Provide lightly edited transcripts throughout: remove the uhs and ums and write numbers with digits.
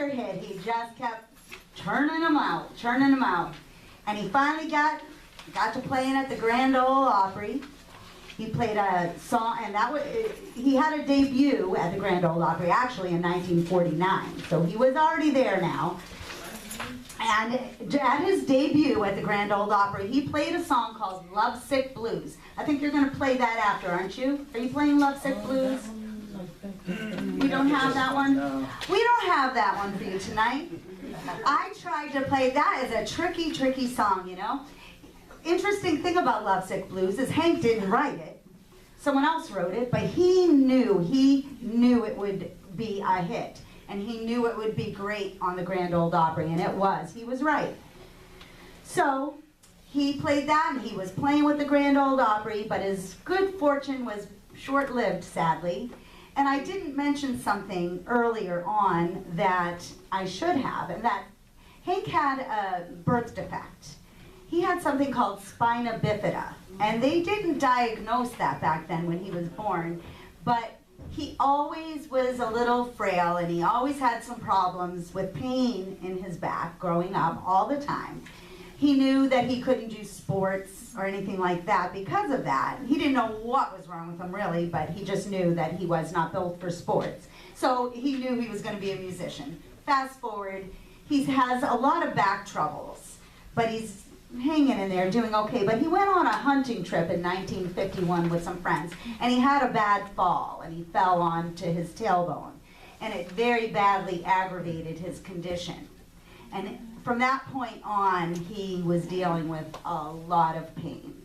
hit. He just kept churning them out, churning them out. And he finally got to playing at the Grand Ole Opry. He played a song, and he had a debut at the Grand Ole Opry, actually in 1949. So he was already there now. And at his debut at the Grand Ole Opry, he played a song called Lovesick Blues. I think you're going to play that after, aren't you? Are you playing Lovesick Blues? You don't have that one? We don't have that one for you tonight. I tried to play that as a tricky, tricky song, you know. Interesting thing about Lovesick Blues is Hank didn't write it. Someone else wrote it, but he knew it would be a hit. And he knew it would be great on the Grand Ole Opry, and it was. He was right. So he played that, and he was playing with the Grand Ole Opry, but his good fortune was short-lived, sadly. And I didn't mention something earlier on that I should have, and that Hank had a birth defect. He had something called spina bifida, and they didn't diagnose that back then when he was born, but he always was a little frail, and he always had some problems with pain in his back growing up all the time. He knew that he couldn't do sports or anything like that because of that. He didn't know what was wrong with him really, but he just knew that he was not built for sports. So he knew he was going to be a musician. Fast forward, he has a lot of back troubles, but he's hanging in there, doing okay. But he went on a hunting trip in 1951 with some friends, and he had a bad fall, and he fell onto his tailbone, and it very badly aggravated his condition. And from that point on, he was dealing with a lot of pain,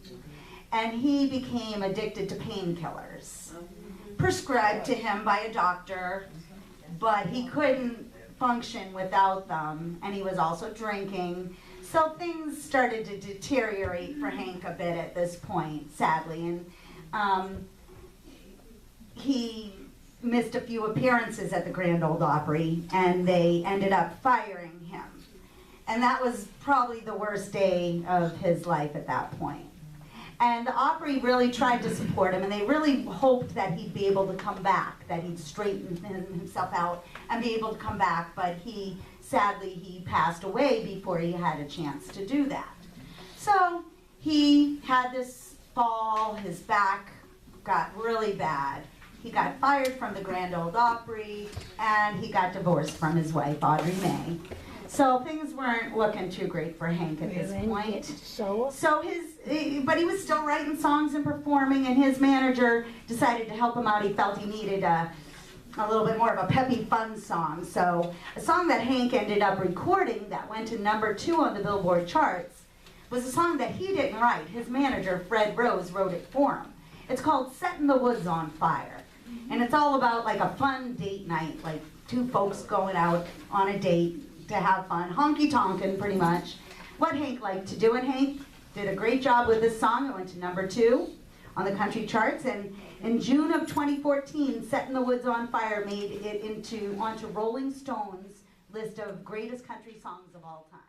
and he became addicted to painkillers, prescribed to him by a doctor, but he couldn't function without them, and he was also drinking. So things started to deteriorate for Hank a bit at this point, sadly, and he missed a few appearances at the Grand Ole Opry, and they ended up firing him. And that was probably the worst day of his life at that point. And the Opry really tried to support him, and they really hoped that he'd be able to come back, that he'd straighten himself out and be able to come back, but sadly, he passed away before he had a chance to do that. So he had this fall, his back got really bad. He got fired from the Grand Ole Opry, and he got divorced from his wife, Audrey May. So things weren't looking too great for Hank at this point. But he was still writing songs and performing, and his manager decided to help him out. He felt he needed a little bit more of a peppy, fun song. So a song that Hank ended up recording that went to #2 on the Billboard charts was a song that he didn't write. His manager, Fred Rose, wrote it for him. It's called Settin' the Woods on Fire. And it's all about like a fun date night, like two folks going out on a date to have fun, honky-tonkin' pretty much. What Hank liked to do, and Hank did a great job with this song. It went to #2 on the country charts, and in June of 2014, Settin' the Woods on Fire made it onto Rolling Stone's list of greatest country songs of all time.